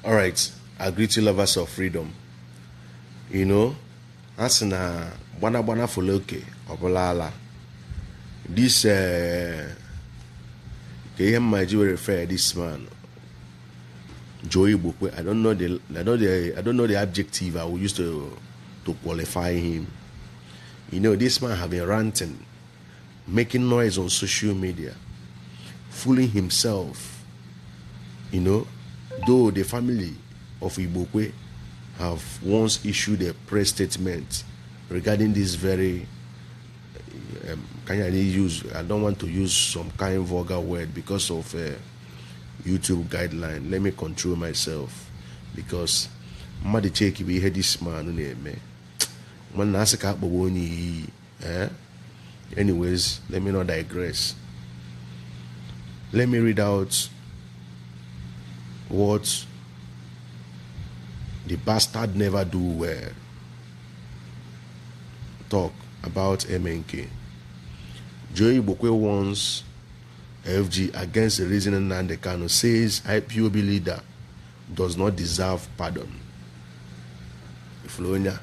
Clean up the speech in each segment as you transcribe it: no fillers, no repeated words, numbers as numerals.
All right, I greet you lovers of freedom. You know, as na bwana foloke obolala. This KM refer this man, Joe Igbokwe. I don't know the adjective I will use to qualify him. You know, this man have been ranting, making noise on social media, fooling himself. You know, though the family of Igbokwe have once issued a press statement regarding this very I don't want to use some kind of vulgar word because of YouTube guideline. Let me control myself because mmadụ check we hear this man na-eme man na-asị ka akpọgbu onye iyi. Anyways, let me not digress. Let me read out what the bastard never do well talk about MNK. Joe Igbokwe warns FG against the reasoning Nnamdi Kanu, says IPOB leader does not deserve pardon. Ifuluonya.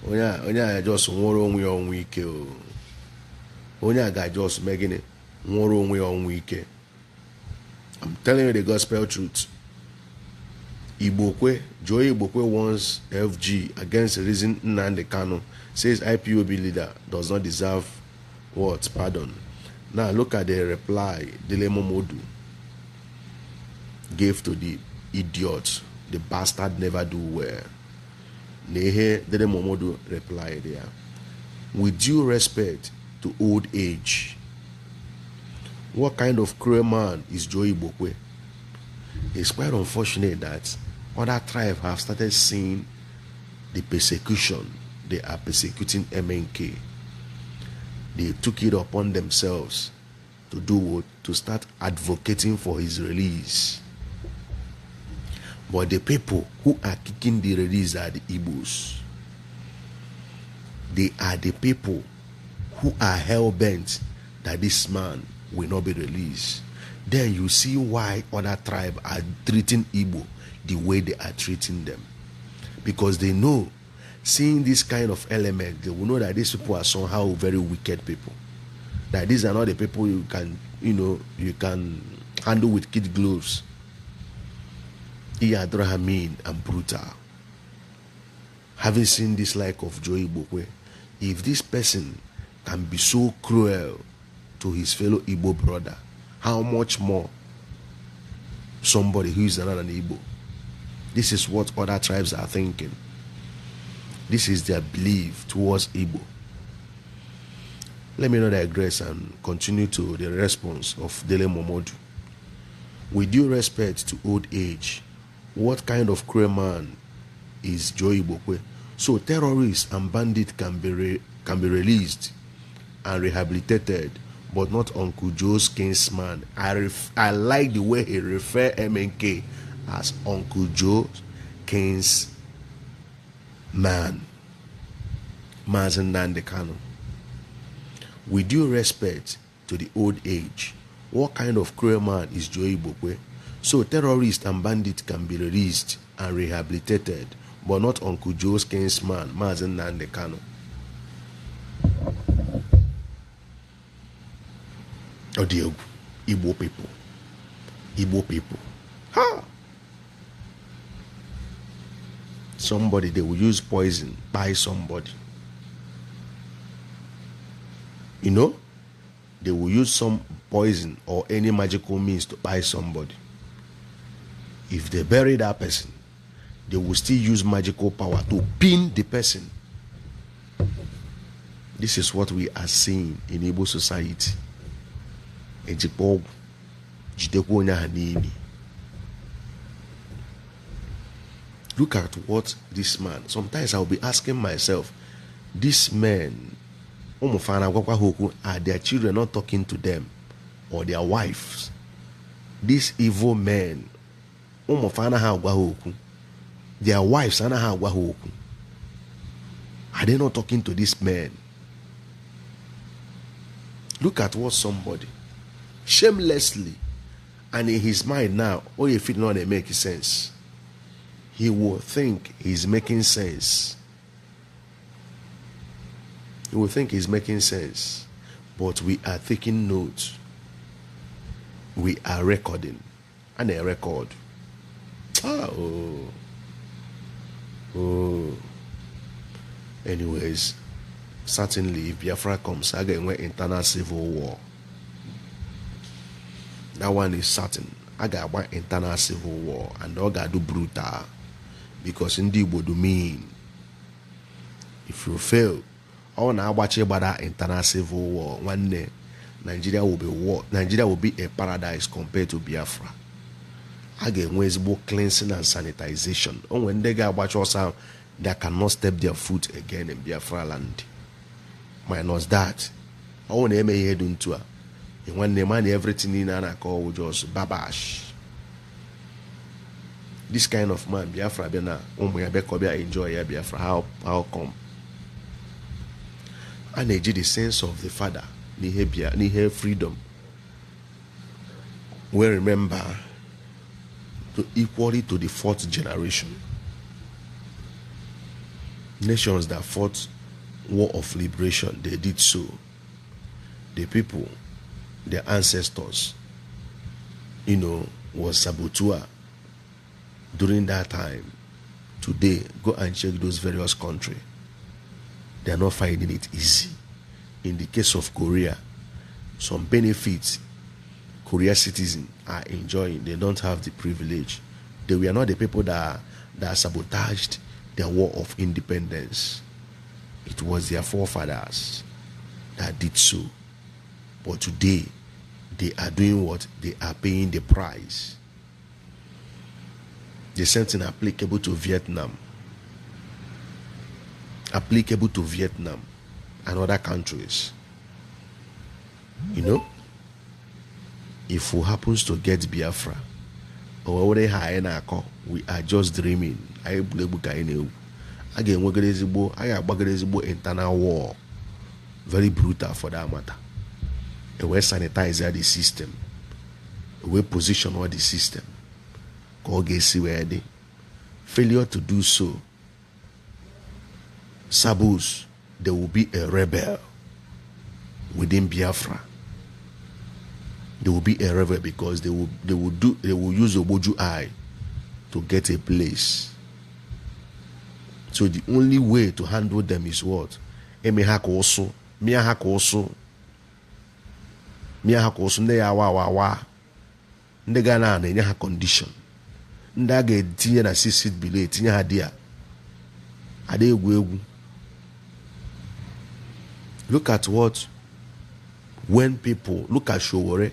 Onya just nworo onwe onwe ike o. Onya ga just megini nworo onwe onwe ike. I'm telling you the gospel truth. Joe Igbokwe warns FG against the reason Nnamdi Kanu, says IPOB leader does not deserve what? Pardon. Now look at the reply Dele Momodu gave to the idiot. The bastard never do well. Nehe Dele Momodu replied there. With due respect to old age, what kind of cruel man is Joe Igbokwe? It's quite unfortunate that other tribes have started seeing the persecution they are persecuting MNK. They took it upon themselves to do what? To start advocating for his release. But the people who are kicking the release are the Igbos. They are the people who are hell-bent that this man will not be released. Then you see why other tribes are treating Igbo the way they are treating them. Because they know, seeing this kind of element, they will know that these people are somehow very wicked people. That these are not the people you can handle with kid gloves. Mean and brutal. Having seen this like of Joe Igbokwe, if this person can be so cruel to his fellow Igbo brother, how much more somebody who is another Igbo? This is what other tribes are thinking. This is their belief towards Igbo. Let me not digress and continue to the response of Dele Momodu. With due respect to old age, what kind of cruel man is Joe Igbokwe? So terrorists and bandits can be released and rehabilitated, but not Uncle Joe's kinsman. I like the way he refer MNK as Uncle Joe's kinsman. Mazen Nnamdi Kanu. With due respect to the old age, what kind of cruel man is Joe Igbokwe? So terrorists and bandits can be released and rehabilitated, but not Uncle Joe's kinsman, Mazen Nnamdi Kanu. Oh dear, Igbo people. Ha! Somebody, they will use poison by somebody. You know, they will use some poison or any magical means to buy somebody. If they bury that person, they will still use magical power to pin the person. This is what we are seeing in Igbo society. Look at what this man, sometimes I'll be asking myself, this men, are their children not talking to them or their wives? These evil men, their wives, are they not talking to this man? Look at what somebody shamelessly, and in his mind now, oh, if it not make sense, he will think he's making sense. He will think he's making sense, but we are taking notes. We are recording, and a record. Oh. Anyways, certainly if Biafra comes, again we're internal civil war. That one is certain. I got one internal civil war, and I got do brutal, because indeed would mean if you fail, I want to watch about that internal civil war. One day, Nigeria will be war. Nigeria will be a paradise compared to Biafra. Again, where's more cleansing and sanitization? Oh, when they get watch us out, they cannot step their foot again in Biafra land. Minus that, I want to make head into it. When the man everything in and call will just babash. This kind of man, Biafra, enjoy Biafra. How come? And they the sense of the father, ni freedom. We remember to equally to the fourth generation. Nations that fought war of liberation, they did so. The people, their ancestors, was saboteur during that time. Today, go and check those various countries. They are not finding it easy. In the case of Korea, some benefits Korea citizens are enjoying, they don't have the privilege. They were not the people that sabotaged their war of independence. It was their forefathers that did so. But today, they are doing what? They are paying the price. The same thing applicable to Vietnam. Applicable to Vietnam and other countries. If we happens to get Biafra, or we are just dreaming. Again, we're going internal war. Very brutal for that matter. And we sanitize the system. We position all the system. Failure to do so, suppose there will be a rebel within Biafra. There will be a rebel because they will use a Oboju eye to get a place. So the only way to handle them is what? Mia hakoso, nde ya wa. Nde gana na nya condition. Nda ga tinye na 6 feet below, tinye ha dia. Ade egwu. Look at when people look at Showore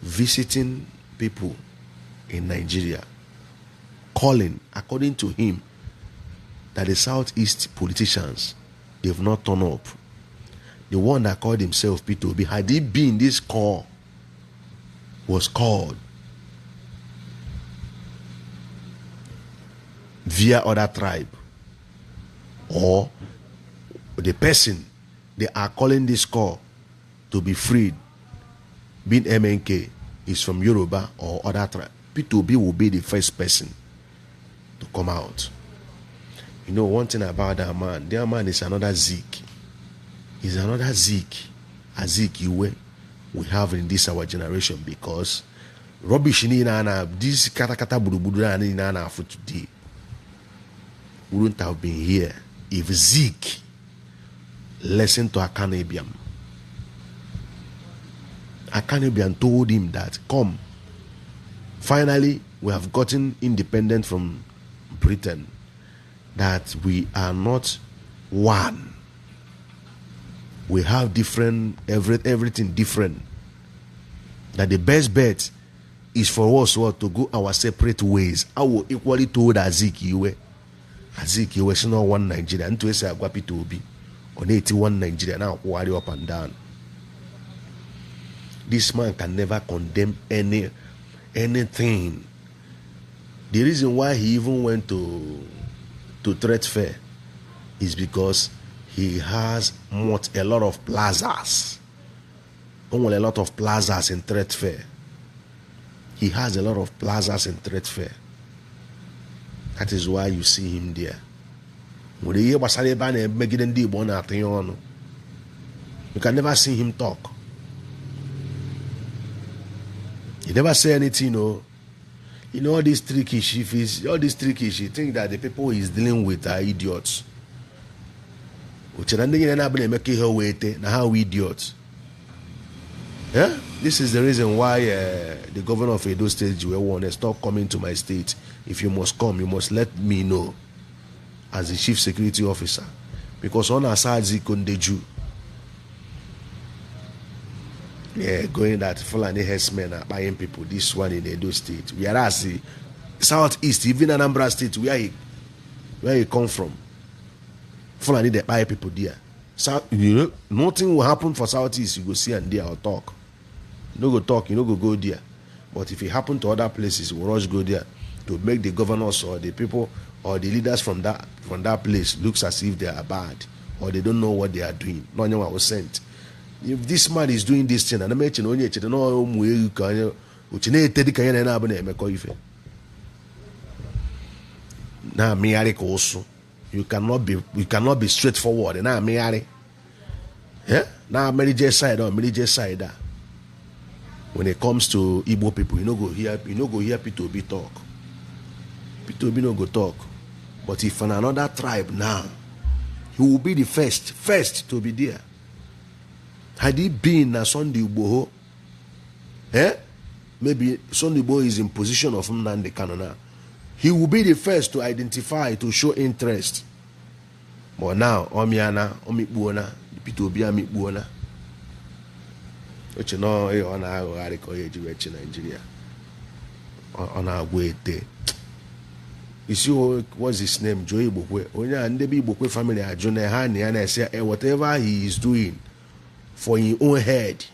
visiting people in Nigeria, calling, according to him, that the Southeast politicians, they've not turned up. The one that called himself P2B, had he been this call, was called via other tribe, or the person they are calling this call to be freed, being MNK, is from Yoruba or other tribe, P2B will be the first person to come out. One thing about that man is another Zeke. He's another Zeke. A Zeke we have in this our generation, because rubbish ni na this kata burubudu ni na for today wouldn't have been here if Zeke listened to Akanibiam. Akanibiam told him that, come, finally we have gotten independent from Britain, that we are not one. We have different, everything different. That the best bet is for us to go our separate ways. I will equally told Azikiwe, is not one Nigeria. And to say Agwapi to be on 81 Nigeria now, worry up and down. This man can never condemn anything. The reason why he even went to Threat Fair is because he has a lot of plazas Only a lot of plazas in Threat Fair. He has a lot of plazas in Threat Fair. That is why you see him there. You can never see him talk. He never say anything, no. You know all these tricky shit, all these tricky shit. Think that the people he's dealing with are idiots. How idiots? Yeah? This is the reason why the governor of Edo State, Joe Igbokwe, stop coming to my state. If you must come, you must let me know as the chief security officer. Because on our side, Zikondeju, going that Fulani herdsmen are buying people, this one in Edo State. Whereas the Southeast, even Anambra State, where he come from, Fulani they buy people there. So, nothing will happen for Southeast, you go see and there or talk. You no go talk, you no go there. But if it happen to other places, we'll rush go there to make the governors or the people or the leaders from that place looks as if they are bad or they don't know what they are doing. No one was sent. If this man is doing this thing, and I mention only also you cannot be straightforward. Now yeah? Now Manager side or Manager side. When it comes to Igbo people, you no go hear P2B talk. P2B no go talk. But if another tribe now, he will be the first to be there. Had he been a Sunday Igboho, maybe Sunday Igboho is in position of 1ndeed Kanona. He will be the first to identify, to show interest. But now, Omiana, Omikbuona, P2B Amikbuona. Which you know, on our Nigeria. On our way there. You see, what's his name? Joe Igbokwe. And the Igbokwe family are John Hani, and I say, whatever he is doing for his own head,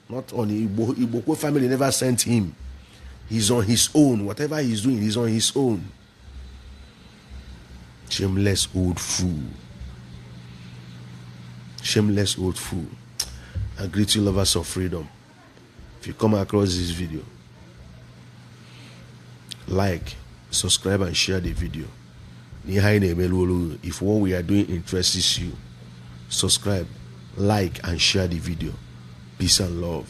not on Igbokwe family never sent him. He's on his own. Whatever he's doing, he's on his own. Shameless old fool. Shameless old fool. I greet you, lovers of freedom. If you come across this video, like, subscribe and share the video. If what we are doing interests you, subscribe, like and share the video. Peace and love.